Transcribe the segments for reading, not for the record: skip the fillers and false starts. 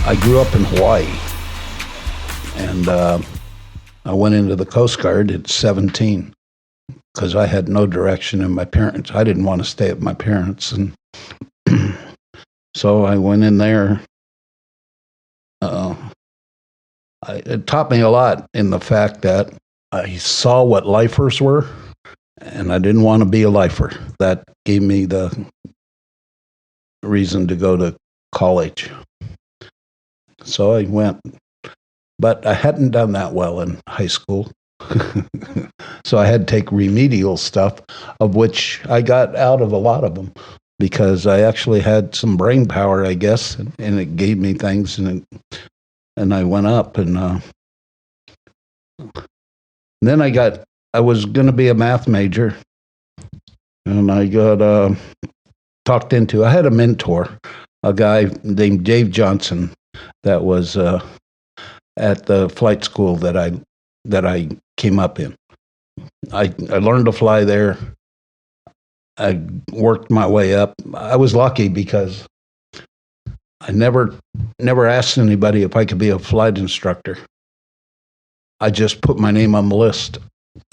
I grew up in Hawaii, and I went into the Coast Guard at 17 because I had no direction in my parents. I didn't want to stay at my parents, and so I went in there. It taught me a lot in the fact that I saw what lifers were, and I didn't want to be a lifer. That gave me the reason to go to college. So I went, but I hadn't done that well in high school. So I had to take remedial stuff, of which I got out of a lot of them because I actually had some brain power, I guess, and it gave me things, and I went up, and then I was going to be a math major, and I got talked into. I had a mentor, a guy named Dave Johnson, that was at the flight school that I came up in. I learned to fly there. I worked my way up. I was lucky because I never asked anybody if I could be a flight instructor. I just put my name on the list,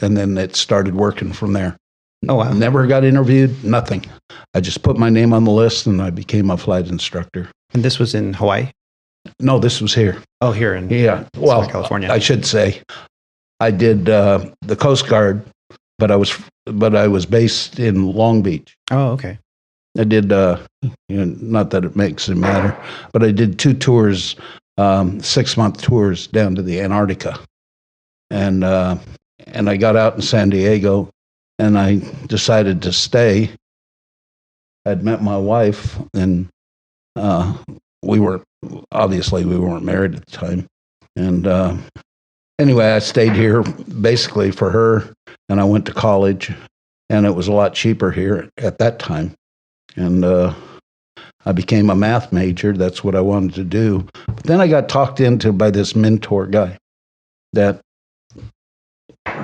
and then it started working from there. Oh, wow. Never got interviewed, nothing. I just put my name on the list, and I became a flight instructor. And this was in Hawaii? No, this was here. Oh, here in Southern California. I should say I did the Coast Guard, but I was based in Long Beach. Oh, okay. I did not that it makes it matter, but I did 2 tours, 6-month tours down to the Antarctica, and I got out in San Diego, and I decided to I'd met my wife, and we weren't married at the time. And anyway, I stayed here basically for her, and I went to college, and it was a lot cheaper here at that time. And I became a math major. That's what I wanted to do. But then I got talked into by this mentor guy that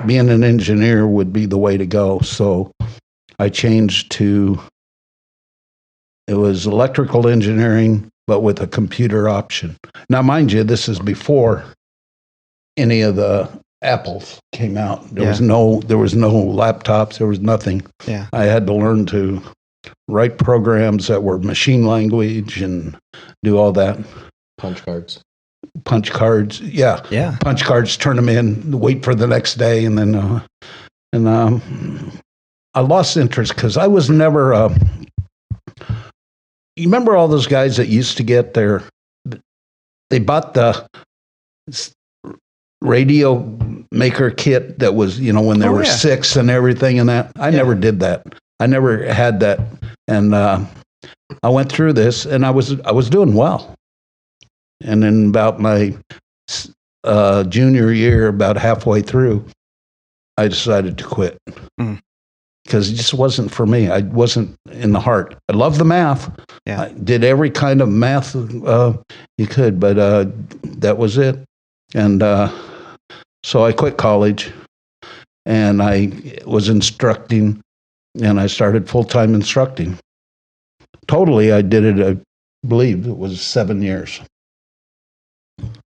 being an engineer would be the way to go. So I changed to, it was electrical engineering, but with a computer option. Now, mind you, this is before any of the Apples came out. There was no laptops. There was nothing. Yeah. I had to learn to write programs that were machine language and do all that. Punch cards. Yeah. Yeah. Punch cards, turn them in, wait for the next day, and then I lost interest because I was never. You remember all those guys that used to get they bought the radio maker kit that was, when they were 6 and everything and that. I never did that. I never had that. And I went through this, and I was doing well. And then about my junior year, about halfway through, I decided to quit. Because it just wasn't for me. I wasn't in the heart. I love the math. Yeah. I did every kind of math you could, but that was it. And so I quit college, and I was instructing, and I started full-time instructing. Totally, I did it, I believe it was 7 years,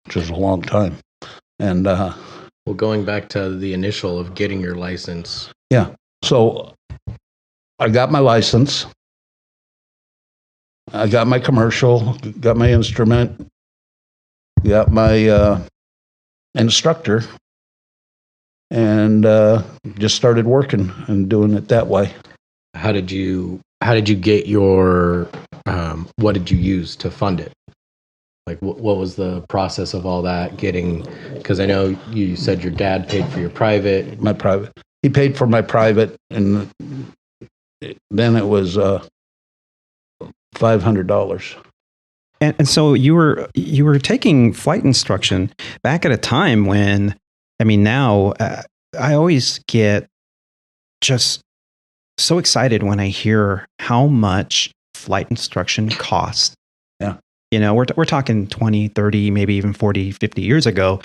which was a long time. And well, going back to the initial of getting your license. Yeah. So I got my license, I got my commercial, got my instrument, got my instructor, and just started working and doing it that way. How did you get your, what did you use to fund it? Like, what was the process of all that getting, because I know you said your dad paid for your private. My private. He paid for my private, and then it was $500. And so you were taking flight instruction back at a time when, now I always get just so excited when I hear how much flight instruction costs. Yeah. We're talking 20, 30, maybe even 40, 50 years ago.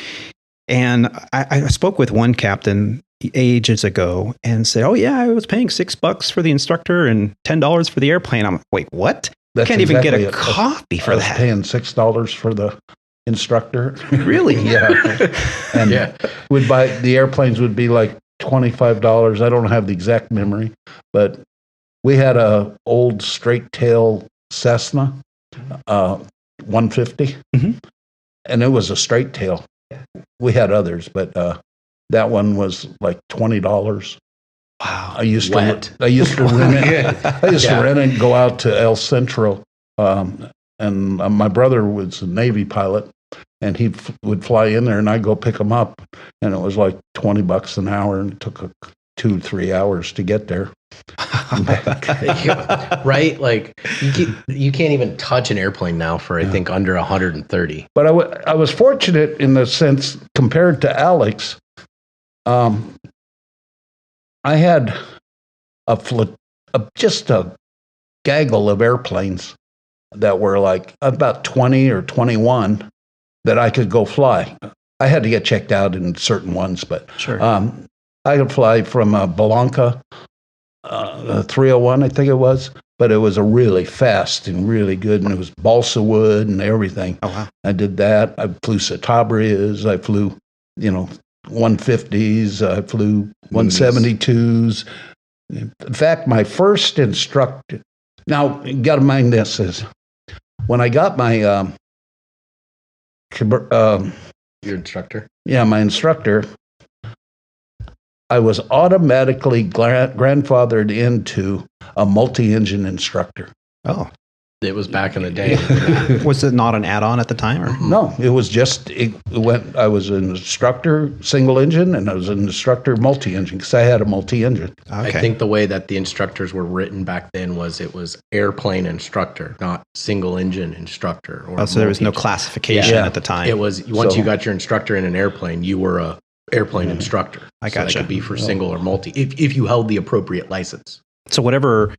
And I spoke with one captain ages ago and said, "Oh yeah, I was paying $6 for the instructor and $10 for the airplane." I'm like, "Wait, what?" You can't even get exactly a it. coffee for I was that. paying $6 for the instructor. Really? Yeah. And Yeah. would buy the airplanes would be like $25. I don't have the exact memory, but we had a old straight tail Cessna 150, Mhm. and it was a straight tail. We had others, but that one was like $20. Wow. I used Wet. to rent it. I used Yeah. to rent it and go out to El Centro, and my brother was a Navy pilot, and he would fly in there, and I'd go pick him up, and it was like $20 an hour, and it took 2-3 hours to get there. Right? Like you can't even touch an airplane now for I think under 130. But I was fortunate in the sense compared to Alex. I had just a gaggle of airplanes that were like about 20 or 21 that I could go fly. I had to get checked out in certain ones, but Sure. I could fly from Belanca, 301, I think it was, but it was a really fast and really good, and it was balsa wood and everything. Oh, wow. I did that. I flew Citabrias. I flew, 150s. I flew 172s. In fact, my first instructor. Now, you got to mind this is when I got my Your instructor. my instructor, I was automatically grandfathered into a multi-engine instructor. Oh. It was back in the day. Was it not an add-on at the time? Or? No, it was just, I was an instructor single engine, and I was an instructor multi-engine because I had a multi-engine. Okay. I think the way that the instructors were written back then was it was airplane instructor, not single engine instructor. Or So there was no multi-engine. classification Yeah. at the time. It was once So- you got your instructor in an airplane, you were a airplane instructor. I So that gotcha. could be for single or multi if you held the appropriate license. So whatever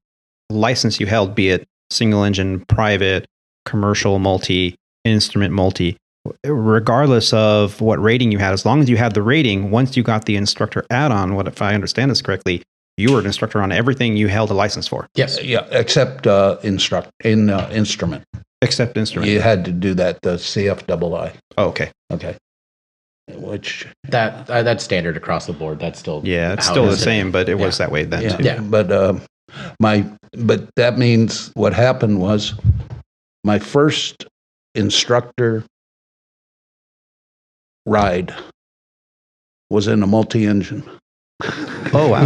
license you held, be it single engine, private, commercial, multi, instrument, multi, regardless of what rating you had, as long as you had the rating, once you got the instructor add-on, if I understand this correctly, you were an instructor on everything you held a license for. Yes. Yeah, except instrument. Except instrument. You had to do that, the CFII. Oh, okay. Okay. Which, That's standard across the board. That's still Yeah, it's how still it the is. same, but it was that way then too. Yeah. but but that means what happened was my first instructor ride was in a multi-engine. Oh, wow.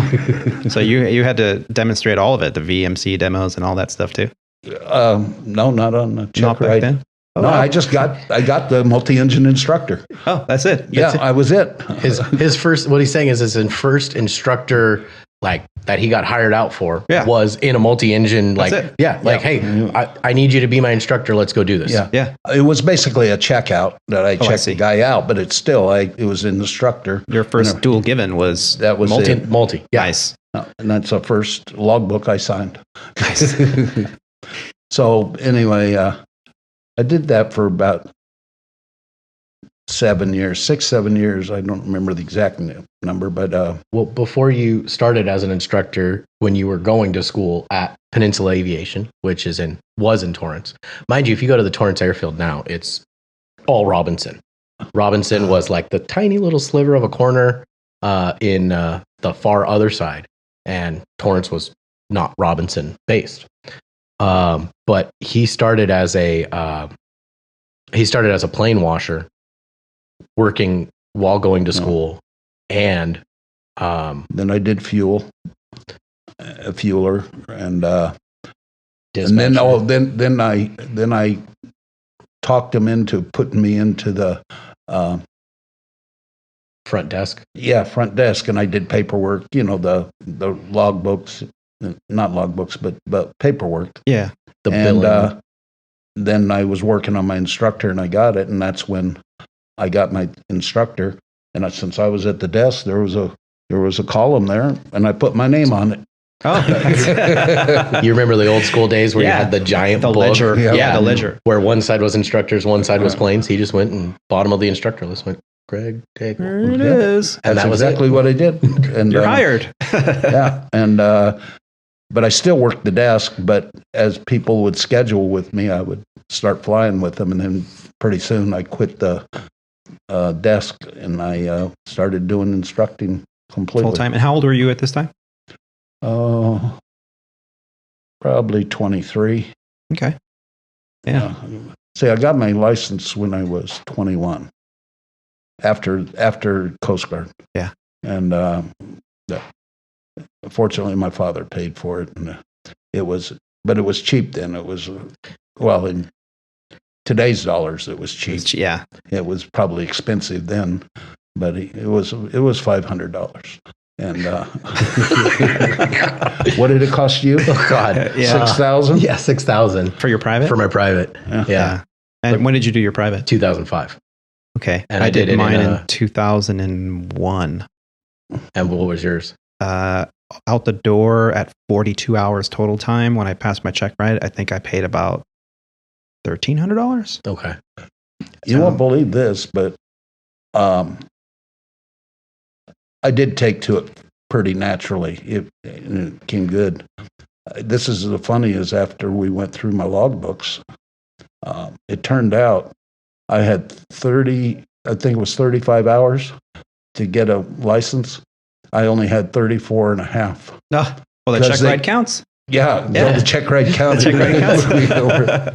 So you had to demonstrate all of it, the VMC demos and all that stuff too? No, not on the check Not back ride. then? Oh, No, wow. I got the multi-engine instructor. Oh, that's it. Yeah, I was it. His first, what he's saying is his first instructor, like that he got hired out for, Yeah. was in a multi-engine. Like, That's it. hey, I need you to be my instructor. Let's go do this. Yeah. Yeah. It was basically a checkout that I checked see. the guy out, but it's still, it was an instructor. Your first dual given was That was it. Multi. Yeah. nice. And that's the first logbook I signed. Nice. So anyway, I did that for about 7 years, 6-7 years. I don't remember the exact number, but Well, before you started as an instructor, when you were going to school at Peninsula Aviation, which was in Torrance, mind you, if you go to the Torrance Airfield now, it's all Robinson. Robinson was like the tiny little sliver of a corner in the far other side, and Torrance was not Robinson based. But he started as a plane washer, working while going to school, and then I did fuel, a fueler, and dispatcher. then I talked him into putting me into the Front desk. front desk, and I did paperwork. The logbooks, not logbooks, but paperwork. Yeah. The And billing. then I was working on my instructor, and I got it, and that's when I got my instructor. And since I was at the desk, there was a column there, and I put my name on it. Oh, You remember the old school days where Yeah. you had the giant the book? ledger. Yeah. The ledger. Where one side was instructors, one side was planes. He just went and bottom of the instructor list went Greg Daigle. There it Yeah. is. And That's that was exactly it. what I did. And You're hired. yeah, and but I still worked the desk. But as people would schedule with me, I would start flying with them, and then pretty soon I quit the desk and I started doing instructing completely full time. And how old were you at this time? Probably 23. Okay. Yeah. See, I got my license when I was 21. After Coast Guard. Yeah. And fortunately, my father paid for it, and it was cheap then. It was in today's dollars, it was cheap. Yeah. It was probably expensive then, but it was $500. And what did it cost you? Oh God, yeah. 6,000. Yeah, 6,000 for your private. For my private, yeah. And when did you do your private? 2005. Okay, and I did mine in 2001. And what was yours? Out the door at 42 hours total time. When I passed my check ride, I think I paid about $1,300. Okay. You won't believe this, but I did take to it pretty naturally. It came good. This is the funny is after we went through my logbooks, it turned out I had 35 hours to get a license. I only had 34 and a half. Well, the check ride counts. Yeah, the check ride counts.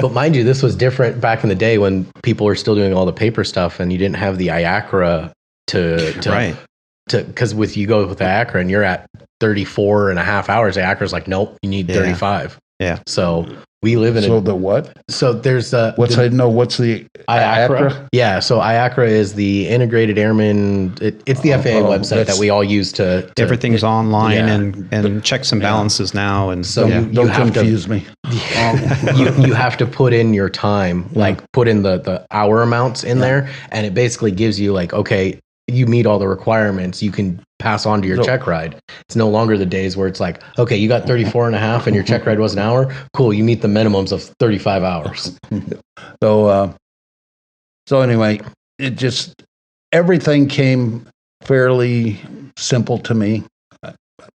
But mind you, this was different back in the day when people were still doing all the paper stuff and you didn't have the IACRA to right. Because you go with the IACRA and you're at 34 and a half hours, the IACRA's like, nope, you need 35. Yeah. So we live in the what? So there's what's the IACRA? Yeah. So IACRA is the Integrated Airman. It's the FAA website that we all use to everything's online and checks and balances now. And so don't confuse me. You have to put in your time, like put in the hour amounts in there, and it basically gives you like, okay, you meet all the requirements, you can pass on to your check ride. It's no longer the days where it's like, okay, you got 34 and a half and your check ride was an hour. Cool. You meet the minimums of 35 hours. So anyway, it just, everything came fairly simple to me.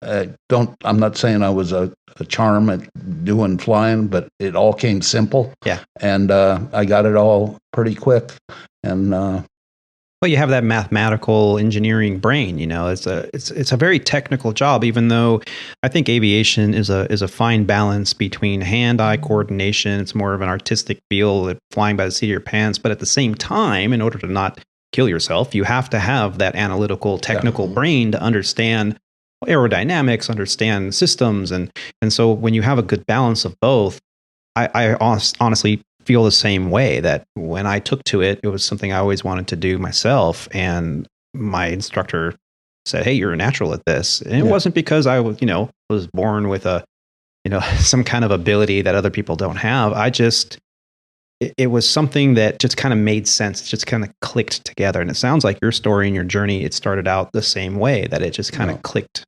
I'm not saying I was a charm at doing flying, but it all came simple. Yeah. And I got it all pretty quick. And well, you have that mathematical engineering brain. You know, it's a very technical job. Even though I think aviation is a fine balance between hand-eye coordination. It's more of an artistic feel, flying by the seat of your pants. But at the same time, in order to not kill yourself, you have to have that analytical, technical brain to understand aerodynamics, understand systems, and so when you have a good balance of both, I honestly feel the same way, that when I took to it, it was something I always wanted to do myself. And my instructor said, "Hey, you're a natural at this." And it wasn't because I was born with some kind of ability that other people don't have. It was something that just kind of made sense. It just kind of clicked together. And it sounds like your story and your journey, it started out the same way, that it just kind of clicked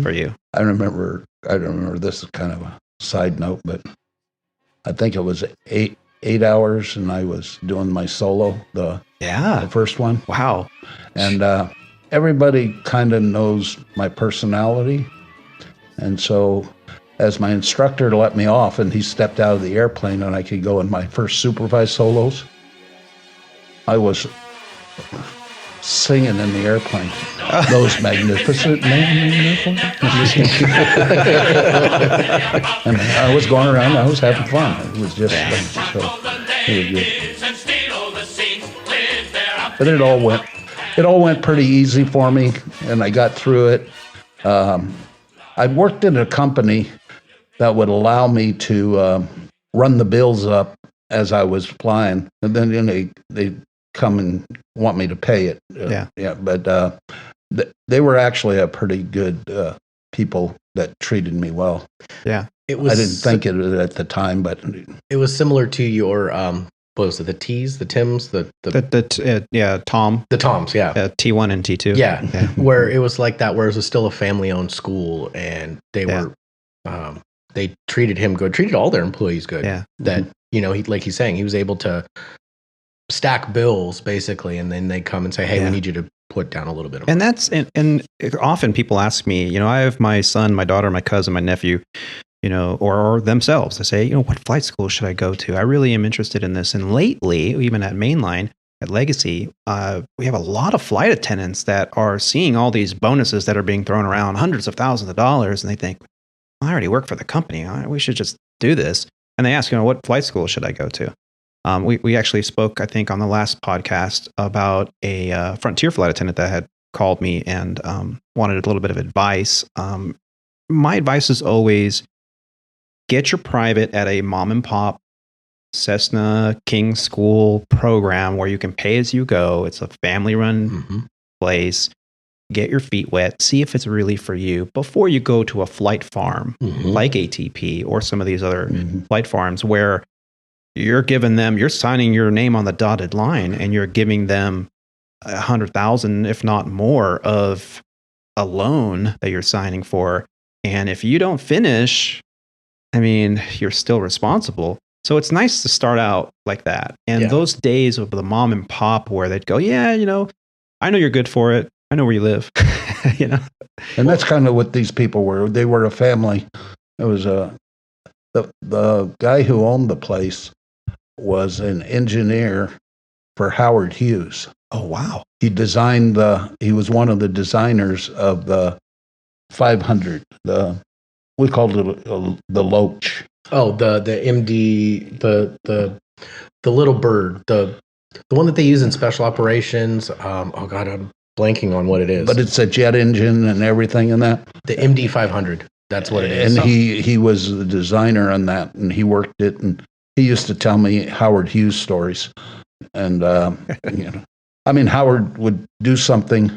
for you. I remember this is kind of a side note, but I think it was 8 hours, and I was doing my solo, the first one. Wow. And everybody kind of knows my personality. And so as my instructor let me off and he stepped out of the airplane and I could go in my first supervised solos, I was singing in the airplane. Those magnificent men. And I was going around, I was having fun. It was just it was good. But it all went pretty easy for me, and I got through it. I worked in a company that would allow me to run the bills up as I was flying, and then they come and want me to pay it. But they were actually a pretty good people that treated me well. Yeah. I didn't think it at the time, but it was similar to your what was it, the T's, the Tims, Tom. The Toms, yeah. T1 and T2. Yeah. Where it was like that, where it was still a family-owned school, and they were they treated him good, treated all their employees good. Yeah. That, like he's saying, he was able to stack bills basically, and then they come and say, "Hey, we need you to put down a little bit of money. And often people ask me, you know, I have my son, my daughter, my cousin, my nephew, you know, or themselves. They say, you know, what flight school should I go to? I really am interested in this. And lately, even at Mainline, at Legacy, we have a lot of flight attendants that are seeing all these bonuses that are being thrown around, hundreds of thousands of dollars, and they think, well, I already work for the company. We should just do this. And they ask, you know, what flight school should I go to? We actually spoke, I think, on the last podcast about a Frontier flight attendant that had called me and wanted a little bit of advice. My advice is always get your private at a mom and pop Cessna King School program where you can pay as you go. It's a family run place. Get your feet wet. See if it's really for you before you go to a flight farm like ATP or some of these other flight farms where you're signing your name on the dotted line and you're giving them 100,000, if not more, of a loan that you're signing for. And if you don't finish, I mean, you're still responsible. So it's nice to start out like that. And those days of the mom and pop where they'd go, yeah, you know, I know you're good for it. I know where you live, you know. And that's kind of what these people were. They were a family. It was the guy who owned the place was an engineer for Howard Hughes. Oh, wow. He was one of the designers of the 500. We called it the Loach. Oh, the MD, the little bird, the one that they use in special operations. Oh God, I'm blanking on what it is. But it's a jet engine and everything in that. The MD 500. That's what it is. And he was the designer on that, and he worked it, and he used to tell me Howard Hughes stories. And you know, I mean, Howard would do something,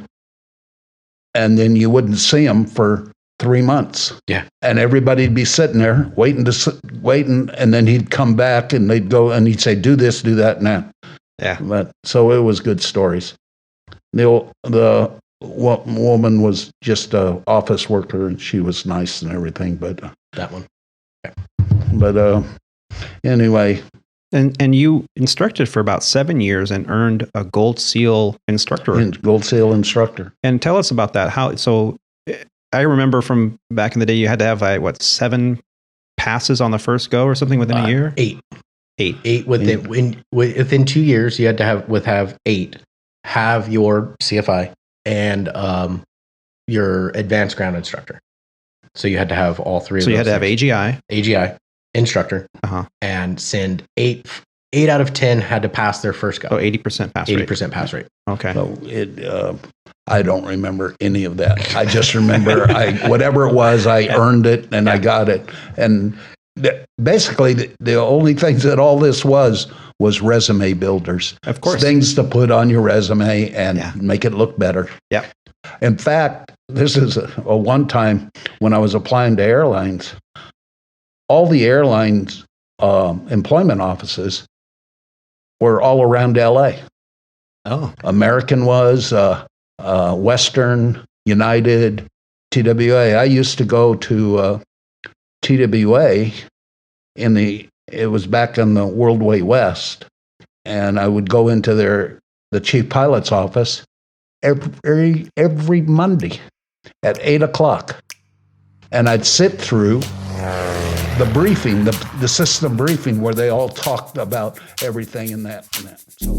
and then you wouldn't see him for 3 months. Yeah. And everybody'd be sitting there waiting, and then he'd come back and they'd go and he'd say, do this, do that, now. Yeah. But so it was good stories. The woman was just an office worker and she was nice and everything, but that one. Okay. But anyway. And you instructed for about 7 years and earned a Gold Seal instructor. Gold Seal instructor. And tell us about that. So I remember from back in the day, you had to have 7 passes on the first go or something within a year? 8. 8 within 2 years. You had to have 8. Have your CFI and your advanced ground instructor. So you had to have all 3 of those. So you had to have AGI, instructor, and send 8 out of 10 had to pass their first go. So 80% pass rate. 80% pass rate. Okay. So I don't remember any of that. I just remember whatever it was, I earned it and I got it. And basically, the only things that all this was resume builders. Of course. Things to put on your resume and make it look better. Yeah. In fact, this is a one time when I was applying to airlines, all the airlines employment offices were all around LA. Oh. American was, Western, United, TWA. I used to go to TWA it was back in the World Way West, and I would go into the chief pilot's office every Monday at 8:00, and I'd sit through the briefing, the system briefing, where they all talked about everything and that. So.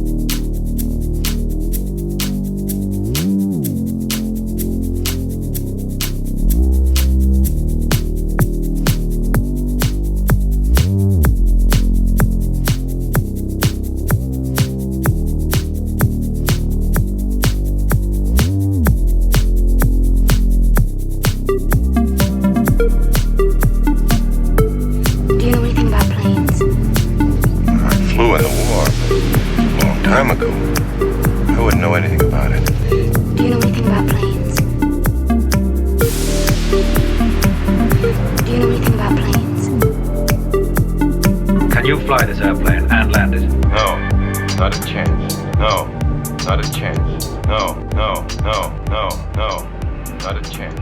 Fly this airplane and land it? No, not a chance. No, not a chance. No, not a chance.